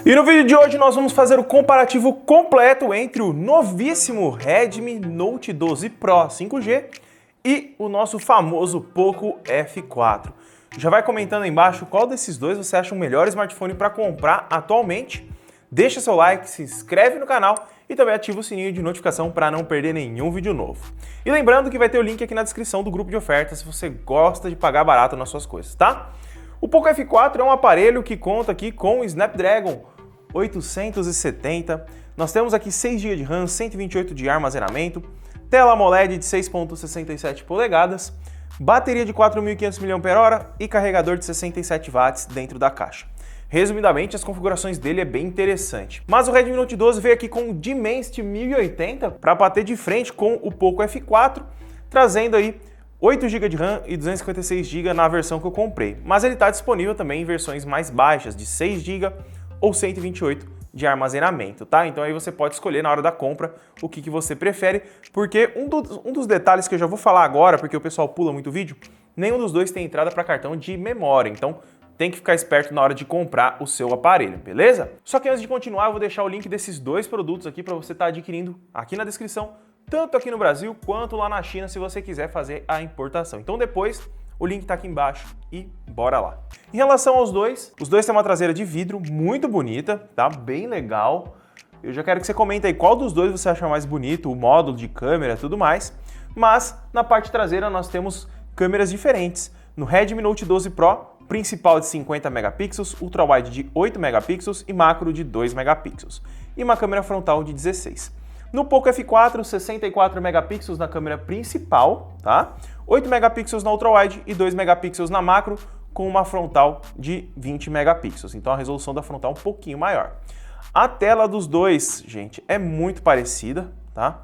E no vídeo de hoje nós vamos fazer o comparativo completo entre o novíssimo Redmi Note 12 Pro 5G e o nosso famoso Poco F4. Já vai comentando aí embaixo qual desses dois você acha o melhor smartphone para comprar atualmente. Deixa seu like, se inscreve no canal e também ativa o sininho de notificação para não perder nenhum vídeo novo. E lembrando que vai ter o link aqui na descrição do grupo de ofertas se você gosta de pagar barato nas suas coisas, tá? O Poco F4 é um aparelho que conta aqui com o Snapdragon 870, nós temos aqui 6 GB de RAM, 128 de armazenamento, tela AMOLED de 6.67 polegadas, bateria de 4.500 mAh e carregador de 67 watts dentro da caixa. Resumidamente, as configurações dele é bem interessante. Mas o Redmi Note 12 veio aqui com o Dimensity 1080 para bater de frente com o Poco F4, trazendo aí 8 GB de RAM e 256 GB na versão que eu comprei. Mas ele está disponível também em versões mais baixas, de 6 GB ou 128 de armazenamento, tá? Então aí você pode escolher na hora da compra o que você prefere, porque um dos detalhes que eu já vou falar agora, porque o pessoal pula muito vídeo, nenhum dos dois tem entrada para cartão de memória, então tem que ficar esperto na hora de comprar o seu aparelho, beleza? Só que antes de continuar, eu vou deixar o link desses dois produtos aqui para você estar adquirindo aqui na descrição, tanto aqui no Brasil quanto lá na China, se você quiser fazer a importação. Então depois, o link tá aqui embaixo e bora lá. Em relação aos dois, os dois têm uma traseira de vidro muito bonita, tá? Bem legal. Eu já quero que você comente aí qual dos dois você acha mais bonito, o módulo de câmera e tudo mais. Mas na parte traseira nós temos câmeras diferentes. No Redmi Note 12 Pro, principal de 50 megapixels, ultrawide de 8 megapixels e macro de 2 megapixels. E uma câmera frontal de 16. No Poco F4, 64 megapixels na câmera principal, tá? 8 megapixels na ultrawide e 2 megapixels na macro, com uma frontal de 20 megapixels. Então a resolução da frontal é um pouquinho maior. A tela dos dois, gente, é muito parecida, tá?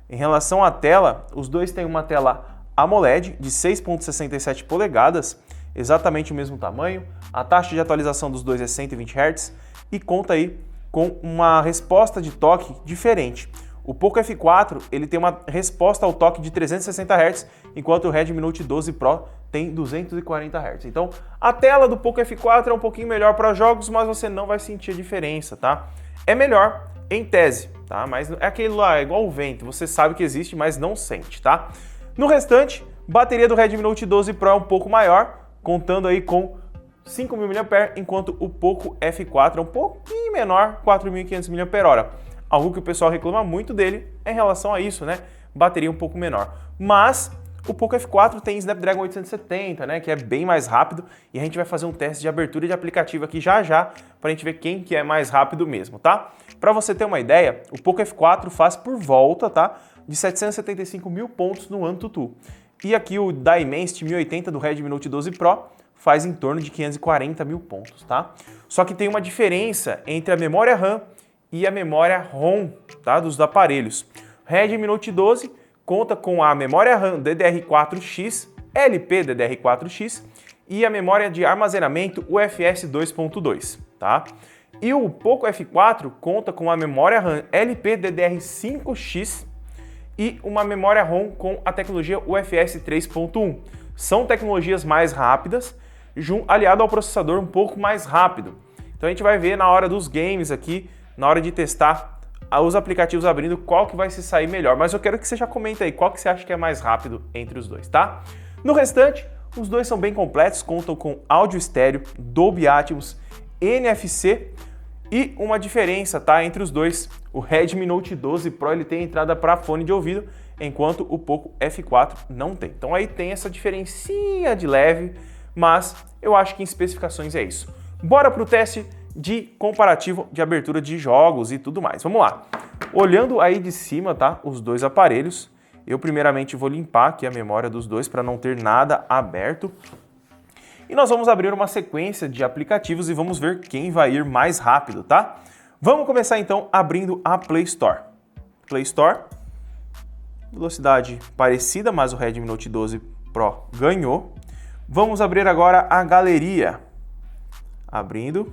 Em relação à tela, os dois têm uma tela AMOLED de 6.67 polegadas, exatamente o mesmo tamanho. A taxa de atualização dos dois é 120 Hz e conta aí com uma resposta de toque diferente. O Poco F4 ele tem uma resposta ao toque de 360 Hz, enquanto o Redmi Note 12 Pro tem 240 Hz. Então, a tela do Poco F4 é um pouquinho melhor para jogos, mas você não vai sentir a diferença, tá? É melhor em tese, tá? Mas é aquele lá, é igual o vento, você sabe que existe, mas não sente, tá? No restante, bateria do Redmi Note 12 Pro é um pouco maior, contando aí com 5.000 mAh, enquanto o Poco F4 é um pouquinho menor, 4.500 mAh. Algo que o pessoal reclama muito dele é em relação a isso, né? Bateria um pouco menor. Mas o Poco F4 tem Snapdragon 870, né? Que é bem mais rápido e a gente vai fazer um teste de abertura de aplicativo aqui já para a gente ver quem que é mais rápido mesmo, tá? Para você ter uma ideia, o Poco F4 faz por volta, tá? De 775 mil pontos no AnTuTu. E aqui o Dimensity 1080 do Redmi Note 12 Pro faz em torno de 540 mil pontos, tá? Só que tem uma diferença entre a memória RAM e a memória ROM, tá, dos aparelhos. Redmi Note 12 conta com a memória RAM DDR4X, LPDDR4X e a memória de armazenamento UFS 2.2, tá? E o Poco F4 conta com a memória RAM LPDDR5X e uma memória ROM com a tecnologia UFS 3.1. São tecnologias mais rápidas, aliado ao processador um pouco mais rápido. Então a gente vai ver na hora dos games aqui, na hora de testar os aplicativos abrindo, qual que vai se sair melhor. Mas eu quero que você já comente aí qual que você acha que é mais rápido entre os dois, tá? No restante, os dois são bem completos, contam com áudio estéreo, Dolby Atmos, NFC e uma diferença, tá, entre os dois. O Redmi Note 12 Pro ele tem entrada para fone de ouvido, enquanto o Poco F4 não tem. Então aí tem essa diferencinha de leve, mas eu acho que em especificações é isso. Bora pro teste de comparativo de abertura de jogos e tudo mais. Vamos lá. Olhando aí de cima, tá, os dois aparelhos, eu primeiramente vou limpar aqui a memória dos dois para não ter nada aberto. E nós vamos abrir uma sequência de aplicativos e vamos ver quem vai ir mais rápido, tá? Vamos começar então abrindo a Play Store. Play Store, velocidade parecida, mas o Redmi Note 12 Pro ganhou. Vamos abrir agora a galeria. Abrindo,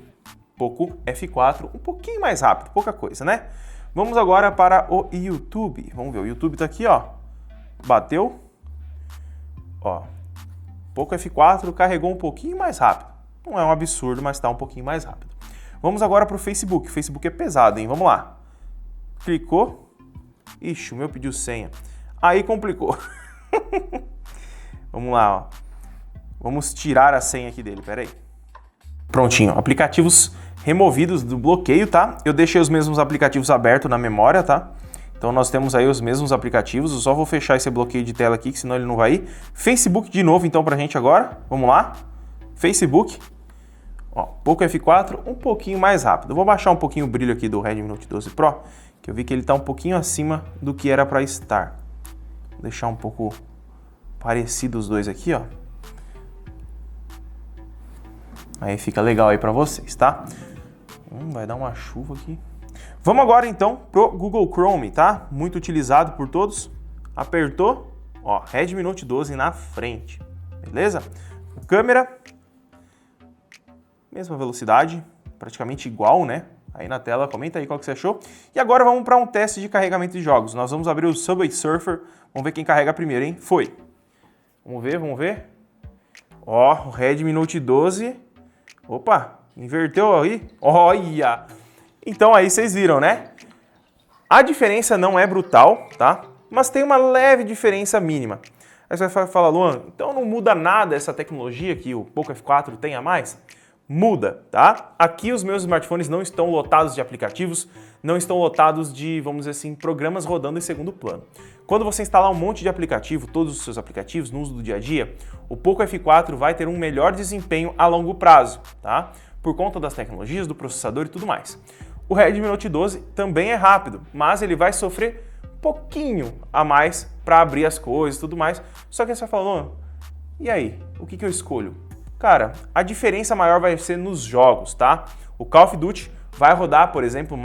Poco F4, um pouquinho mais rápido, pouca coisa, né? Vamos agora para o YouTube. Vamos ver, o YouTube tá aqui, ó. Bateu. Ó, Poco F4 carregou um pouquinho mais rápido. Não é um absurdo, mas tá um pouquinho mais rápido. Vamos agora para o Facebook. O Facebook é pesado, hein? Vamos lá. Clicou. Ixi, o meu pediu senha. Aí complicou. Vamos lá, ó. Vamos tirar a senha aqui dele, peraí. Prontinho, aplicativos removidos do bloqueio, tá? Eu deixei os mesmos aplicativos abertos na memória, tá? Então nós temos aí os mesmos aplicativos, eu só vou fechar esse bloqueio de tela aqui, que senão ele não vai ir. Facebook de novo então pra gente agora, vamos lá. Facebook, ó, Poco F4, um pouquinho mais rápido. Eu vou baixar um pouquinho o brilho aqui do Redmi Note 12 Pro, que eu vi que ele tá um pouquinho acima do que era pra estar. Vou deixar um pouco parecido os dois aqui, ó. Aí fica legal aí pra vocês, tá? Vai dar uma chuva aqui. Vamos agora então pro Google Chrome, tá? Muito utilizado por todos. Apertou, ó, Redmi Note 12 na frente, beleza? Câmera, mesma velocidade, praticamente igual, né? Aí na tela, comenta aí qual que você achou. E agora vamos para um teste de carregamento de jogos. Nós vamos abrir o Subway Surfer, vamos ver quem carrega primeiro, hein? Foi. Vamos ver, vamos ver. Ó, o Redmi Note 12. Opa, inverteu aí? Olha! Então aí vocês viram, né? A diferença não é brutal, tá? Mas tem uma leve diferença mínima. Aí você vai falar, Luan, então não muda nada essa tecnologia que o Poco F4 tem a mais? Muda, tá? Aqui os meus smartphones não estão lotados de aplicativos, não estão lotados de, vamos dizer assim, programas rodando em segundo plano. Quando você instalar um monte de aplicativo, todos os seus aplicativos no uso do dia a dia, o Poco F4 vai ter um melhor desempenho a longo prazo, tá? Por conta das tecnologias, do processador e tudo mais. O Redmi Note 12 também é rápido, mas ele vai sofrer um pouquinho a mais para abrir as coisas e tudo mais. Só que você vai falar, e aí, o que eu escolho? Cara, a diferença maior vai ser nos jogos, tá? O Call of Duty vai rodar, por exemplo,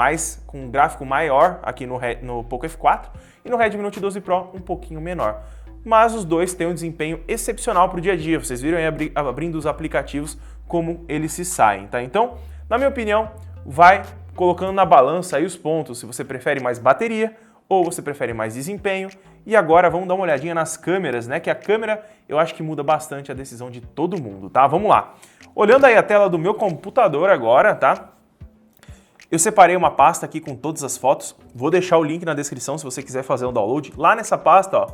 com um gráfico maior aqui no Poco F4 e no Redmi Note 12 Pro um pouquinho menor. Mas os dois têm um desempenho excepcional para o dia a dia. Vocês viram aí abrindo os aplicativos como eles se saem, tá? Então, na minha opinião, vai colocando na balança aí os pontos, se você prefere mais bateria ou você prefere mais desempenho. E agora vamos dar uma olhadinha nas câmeras, né? Que a câmera eu acho que muda bastante a decisão de todo mundo, tá? Vamos lá. Olhando aí a tela do meu computador agora, tá? Eu separei uma pasta aqui com todas as fotos. Vou deixar o link na descrição se você quiser fazer um download. Lá nessa pasta, ó,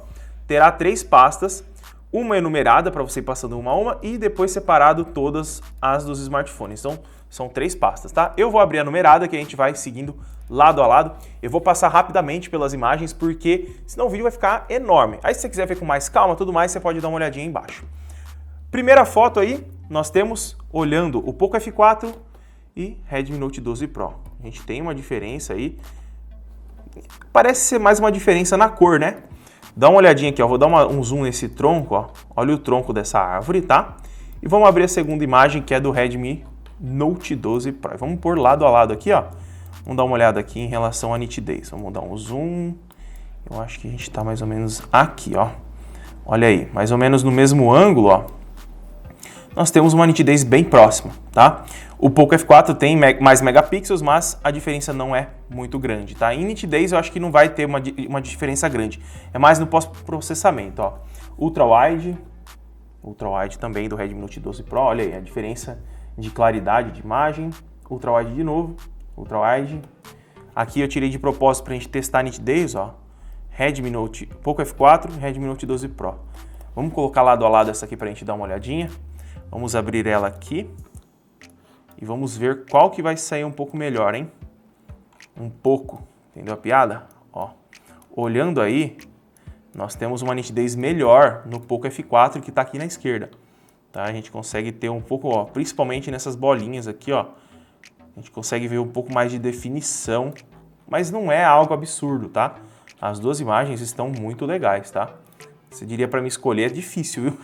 terá 3 pastas. Uma enumerada para você ir passando uma a uma e depois separado todas as dos smartphones. Então, são 3 pastas, tá? Eu vou abrir a numerada que a gente vai seguindo lado a lado. Eu vou passar rapidamente pelas imagens porque senão o vídeo vai ficar enorme. Aí se você quiser ver com mais calma tudo mais, você pode dar uma olhadinha aí embaixo. Primeira foto aí, nós temos olhando o Poco F4 e Redmi Note 12 Pro. A gente tem uma diferença aí. Parece ser mais uma diferença na cor, né? Dá uma olhadinha aqui, ó. Vou dar um zoom nesse tronco, ó. Olha o tronco dessa árvore, tá? E vamos abrir a segunda imagem, que é do Redmi Note 12 Pro. Vamos pôr lado a lado aqui, ó. Vamos dar uma olhada aqui em relação à nitidez. Vamos dar um zoom. Eu acho que a gente tá mais ou menos aqui, ó. Olha aí, mais ou menos no mesmo ângulo, ó. Nós temos uma nitidez bem próxima, tá? O Poco F4 tem mais megapixels, mas a diferença não é muito grande, tá? Em nitidez eu acho que não vai ter uma diferença grande. É mais no pós-processamento, ó. Ultra wide também do Redmi Note 12 Pro, olha aí a diferença de claridade de imagem. Ultra wide de novo, ultra wide. Aqui eu tirei de propósito pra gente testar a nitidez, ó. Redmi Note, Poco F4 e Redmi Note 12 Pro. Vamos colocar lado a lado essa aqui pra gente dar uma olhadinha. Vamos abrir ela aqui e vamos ver qual que vai sair um pouco melhor, hein? Um pouco, entendeu a piada? Ó, olhando aí, nós temos uma nitidez melhor no Poco F4 que tá aqui na esquerda, tá? A gente consegue ter um pouco, ó, principalmente nessas bolinhas aqui, ó, a gente consegue ver um pouco mais de definição, mas não é algo absurdo, tá? As duas imagens estão muito legais, tá? Você diria para me escolher, é difícil, viu?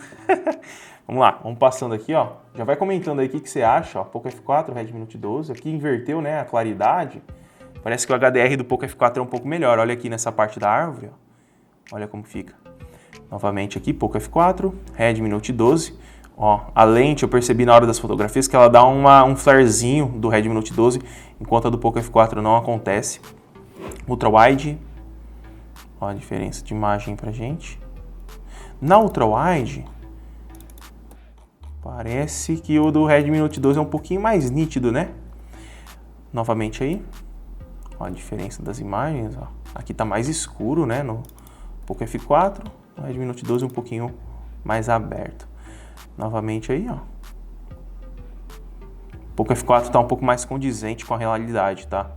Vamos lá, vamos passando aqui, ó. Já vai comentando aí o que você acha, ó. Poco F4, Redmi Note 12. Aqui inverteu, né, a claridade. Parece que o HDR do Poco F4 é um pouco melhor. Olha aqui nessa parte da árvore, ó. Olha como fica. Novamente aqui, Poco F4, Redmi Note 12. Ó, a lente eu percebi na hora das fotografias que ela dá um flarezinho do Redmi Note 12, enquanto a do Poco F4 não acontece. Ultra wide. Ó a diferença de imagem pra gente. Na Ultra wide, parece que o do Redmi Note 12 é um pouquinho mais nítido, né? Novamente aí, ó, a diferença das imagens, ó. Aqui tá mais escuro, né, no Poco F4, o Redmi Note 12 um pouquinho mais aberto. Novamente aí, ó. O Poco F4 tá um pouco mais condizente com a realidade, tá?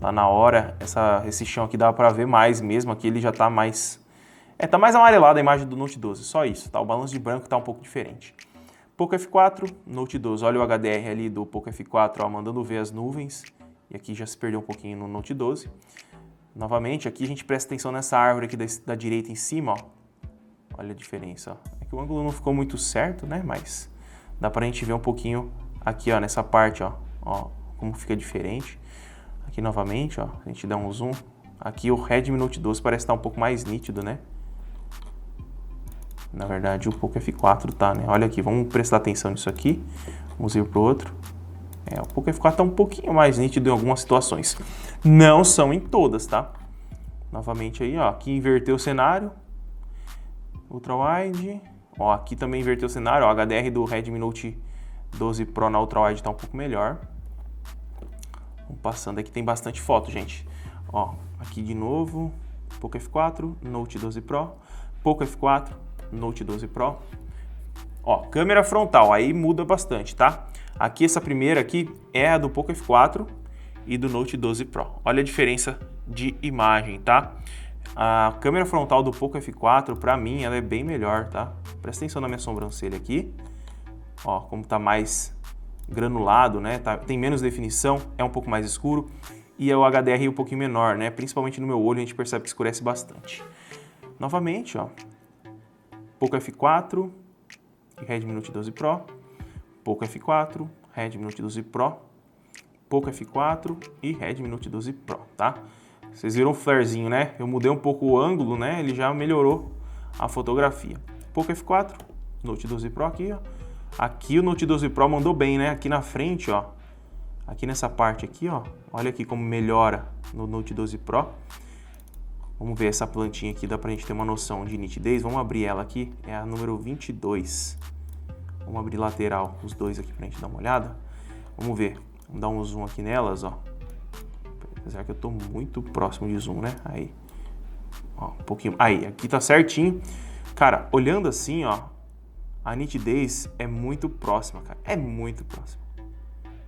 Lá na hora, esse chão aqui dá pra ver mais mesmo, aqui ele já tá mais... tá mais amarelado a imagem do Note 12, só isso, tá? O balanço de branco tá um pouco diferente. Poco F4, Note 12, olha o HDR ali do Poco F4, ó, mandando ver as nuvens. E aqui já se perdeu um pouquinho no Note 12. Novamente, aqui a gente presta atenção nessa árvore aqui da direita em cima, ó. Olha a diferença, ó. É que o ângulo não ficou muito certo, né? Mas dá pra gente ver um pouquinho aqui, ó, nessa parte, ó. Ó, como fica diferente. Aqui novamente, ó, a gente dá um zoom. Aqui o Redmi Note 12 parece estar um pouco mais nítido, né? Na verdade, o Poco F4 tá, né? Olha aqui, vamos prestar atenção nisso aqui. Vamos ir pro outro. O Poco F4 tá um pouquinho mais nítido em algumas situações. Não são em todas, tá? Novamente aí, ó. Aqui inverteu o cenário. Ultra Wide. Ó, aqui também inverteu o cenário. Ó, HDR do Redmi Note 12 Pro na Ultra Wide tá um pouco melhor. Vamos passando aqui, tem bastante foto, gente. Ó, aqui de novo. Poco F4, Note 12 Pro. Poco F4, Note 12 Pro. Ó, câmera frontal, aí muda bastante, tá? Aqui, essa primeira aqui é a do Poco F4 e do Note 12 Pro. Olha a diferença de imagem, tá? A câmera frontal do Poco F4, pra mim, ela é bem melhor, tá? Presta atenção na minha sobrancelha aqui. Ó, como tá mais granulado, né? Tem menos definição, é um pouco mais escuro. E o HDR um pouquinho menor, né? Principalmente no meu olho, a gente percebe que escurece bastante. Novamente, ó. Poco F4 e Redmi Note 12 Pro. Poco F4, Redmi Note 12 Pro, Poco F4 e Redmi Note 12 Pro, tá? Vocês viram o flarezinho, né? Eu mudei um pouco o ângulo, né? Ele já melhorou a fotografia. Poco F4, Note 12 Pro aqui, ó. Aqui o Note 12 Pro mandou bem, né? Aqui na frente, ó. Aqui nessa parte aqui, ó. Olha aqui como melhora no Note 12 Pro. Vamos ver essa plantinha aqui, dá pra gente ter uma noção de nitidez. Vamos abrir ela aqui, é a número 22. Vamos abrir lateral, os dois aqui pra gente dar uma olhada. Vamos ver, vamos dar um zoom aqui nelas, ó. Apesar que eu tô muito próximo de zoom, né? Aí, ó, um pouquinho. Aí, aqui tá certinho. Cara, olhando assim, ó, a nitidez é muito próxima, cara. É muito próxima.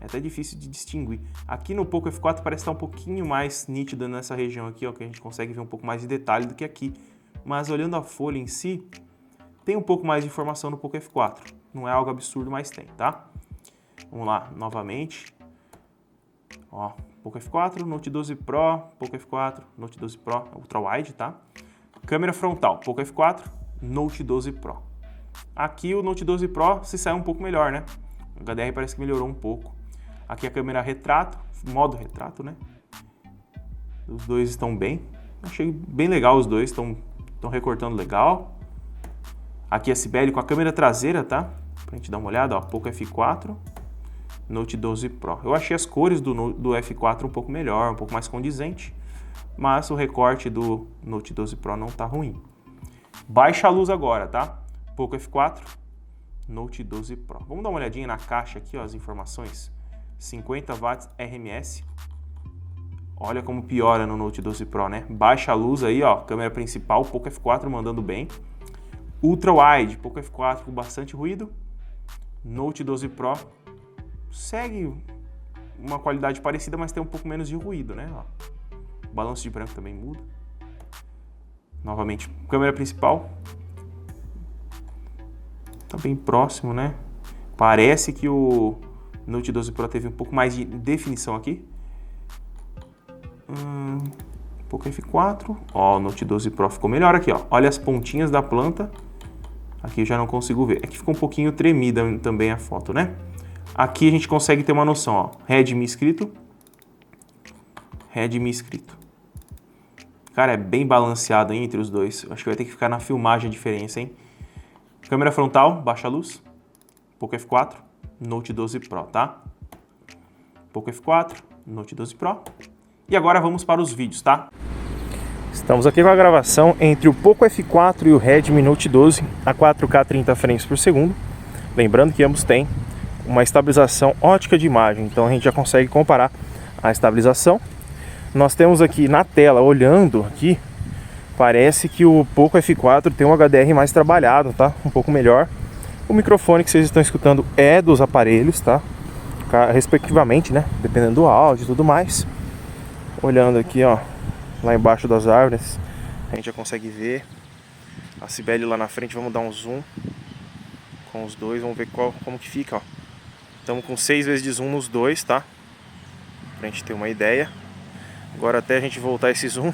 É até difícil de distinguir. Aqui no Poco F4 parece estar um pouquinho mais nítido nessa região aqui, ó, que a gente consegue ver um pouco mais de detalhe do que aqui. Mas olhando a folha em si, tem um pouco mais de informação no Poco F4. Não é algo absurdo, mas tem, tá? Vamos lá, novamente. Ó, Poco F4, Note 12 Pro, Poco F4, Note 12 Pro, Ultra Wide, tá? Câmera frontal, Poco F4, Note 12 Pro. Aqui o Note 12 Pro se sai um pouco melhor, né? O HDR parece que melhorou um pouco. Aqui a câmera retrato, modo retrato, né? Os dois estão bem. Achei bem legal os dois, estão recortando legal. Aqui a Sibeli com a câmera traseira, tá? Pra gente dar uma olhada, ó, Poco F4, Note 12 Pro. Eu achei as cores do F4 um pouco melhor, um pouco mais condizente, mas o recorte do Note 12 Pro não tá ruim. Baixa a luz agora, tá? Poco F4, Note 12 Pro. Vamos dar uma olhadinha na caixa aqui, ó, as informações. 50 watts RMS. Olha como piora no Note 12 Pro, né? Baixa a luz aí, ó, câmera principal, Poco F4 mandando bem. Ultra Wide, Poco F4 com bastante ruído. Note 12 Pro segue uma qualidade parecida, mas tem um pouco menos de ruído, né? Ó, o balanço de branco também muda. Novamente, câmera principal. Tá bem próximo, né? Parece que o Note 12 Pro teve um pouco mais de definição aqui. Poco F4. Ó, o Note 12 Pro ficou melhor aqui, ó. Olha as pontinhas da planta. Aqui eu já não consigo ver. Aqui ficou um pouquinho tremida também a foto, né? Aqui a gente consegue ter uma noção, ó. Redmi escrito. Redmi escrito. Cara, é bem balanceado hein, entre os dois. Acho que vai ter que ficar na filmagem a diferença, hein? Câmera frontal, baixa luz. Poco F4, Note 12 Pro, tá? Poco F4, Note 12 Pro. E agora vamos para os vídeos, tá? Estamos aqui com a gravação entre o Poco F4 e o Redmi Note 12 a 4K 30 frames por segundo. Lembrando que ambos têm uma estabilização ótica de imagem, então a gente já consegue comparar a estabilização. Nós temos aqui na tela, olhando aqui, parece que o Poco F4 tem um HDR mais trabalhado, tá? Um pouco melhor. O microfone que vocês estão escutando é dos aparelhos, tá? Respectivamente, né? Dependendo do áudio e tudo mais. Olhando aqui, ó, lá embaixo das árvores, a gente já consegue ver a Cibele lá na frente. Vamos dar um zoom com os dois, vamos ver como que fica, ó. Estamos com 6 vezes de zoom nos dois, tá? Pra gente ter uma ideia. Agora até a gente voltar esse zoom.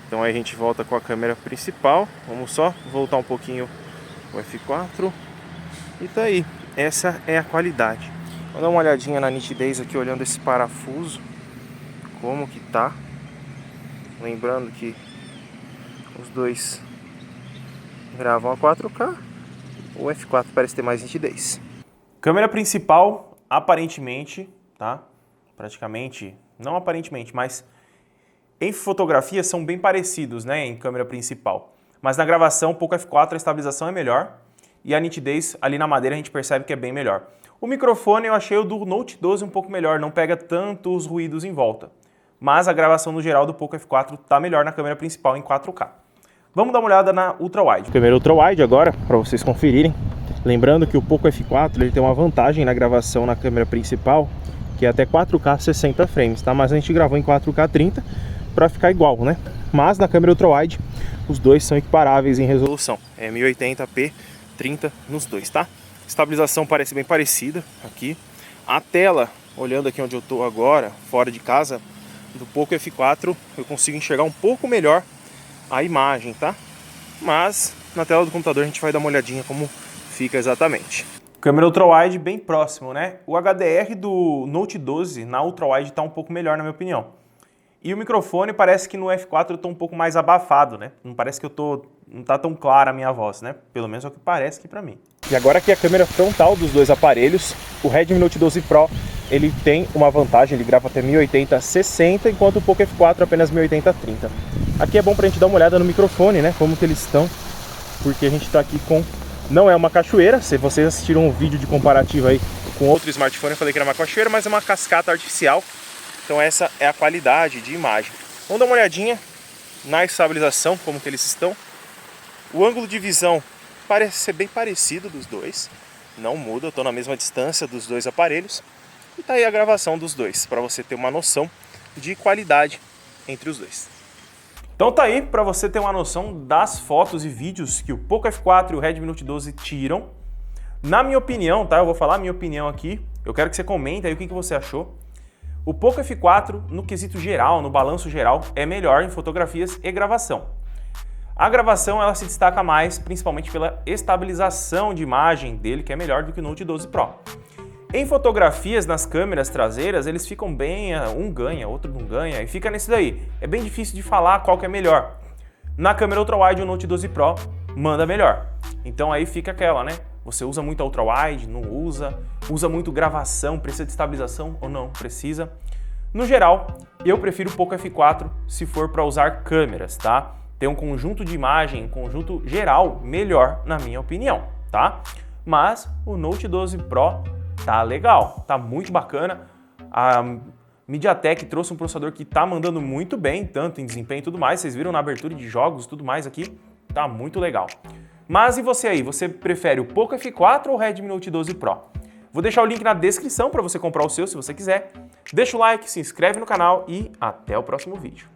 Então aí a gente volta com a câmera principal. Vamos só voltar um pouquinho o F4. E tá aí, essa é a qualidade. Vamos dar uma olhadinha na nitidez aqui, olhando esse parafuso, como que tá. Lembrando que os dois gravam a 4K. O F4 parece ter mais nitidez. Câmera principal, aparentemente, tá? Praticamente, não aparentemente, mas em fotografia são bem parecidos, né, em câmera principal. Mas na gravação, o Poco F4, a estabilização é melhor e a nitidez ali na madeira a gente percebe que é bem melhor. O microfone eu achei o do Note 12 um pouco melhor, não pega tanto os ruídos em volta. Mas a gravação no geral do Poco F4 tá melhor na câmera principal em 4K. Vamos dar uma olhada na Ultra Wide. Câmera Ultra Wide agora, para vocês conferirem. Lembrando que o Poco F4 ele tem uma vantagem na gravação na câmera principal, que é até 4K 60 frames, tá? Mas a gente gravou em 4K 30 para ficar igual, né? Mas na câmera Ultra Wide os dois são equiparáveis em resolução. É 1080p 30 nos dois, tá? Estabilização parece bem parecida aqui. A tela, olhando aqui onde eu tô agora, fora de casa, do Poco F4, eu consigo enxergar um pouco melhor a imagem, tá? Mas na tela do computador a gente vai dar uma olhadinha como fica exatamente. Câmera Ultra Wide bem próximo, né? O HDR do Note 12 na Ultra Wide tá um pouco melhor, na minha opinião. E o microfone parece que no F4 eu tô um pouco mais abafado, né? Não parece que não tá tão clara a minha voz, né? Pelo menos é o que parece aqui pra mim. E agora aqui a câmera frontal dos dois aparelhos. O Redmi Note 12 Pro, ele tem uma vantagem, ele grava até 1080 60, enquanto o Poco F4 apenas 1080 30. Aqui é bom pra gente dar uma olhada no microfone, né? Como que eles estão, porque a gente tá aqui com... Não é uma cachoeira, se vocês assistiram um vídeo de comparativo aí com outro smartphone, eu falei que era uma cachoeira, mas é uma cascata artificial. Então essa é a qualidade de imagem. Vamos dar uma olhadinha na estabilização, como que eles estão. O ângulo de visão parece ser bem parecido dos dois. Não muda, eu estou na mesma distância dos dois aparelhos. E tá aí a gravação dos dois, para você ter uma noção de qualidade entre os dois. Então tá aí, para você ter uma noção das fotos e vídeos que o Poco F4 e o Redmi Note 12 tiram. Na minha opinião, tá? Eu vou falar a minha opinião aqui. Eu quero que você comente aí o que você achou. O Poco F4, no quesito geral, no balanço geral, é melhor em fotografias e gravação. A gravação ela se destaca mais, principalmente pela estabilização de imagem dele, que é melhor do que o Note 12 Pro. Em fotografias, nas câmeras traseiras, eles ficam bem, um ganha, outro não ganha, e fica nesse daí. É bem difícil de falar qual que é melhor. Na câmera Ultra Wide, o Note 12 Pro manda melhor. Então aí fica aquela, né? Você usa muito a Ultra Wide, não usa muito gravação, precisa de estabilização ou não precisa. No geral, eu prefiro o Poco F4 se for para usar câmeras, tá? Tem um conjunto de imagem, um conjunto geral melhor, na minha opinião, tá? Mas o Note 12 Pro tá legal, tá muito bacana. A MediaTek trouxe um processador que tá mandando muito bem, tanto em desempenho e tudo mais. Vocês viram na abertura de jogos e tudo mais aqui, tá muito legal. Mas e você aí, você prefere o Poco F4 ou o Redmi Note 12 Pro? Vou deixar o link na descrição para você comprar o seu se você quiser. Deixa o like, se inscreve no canal e até o próximo vídeo.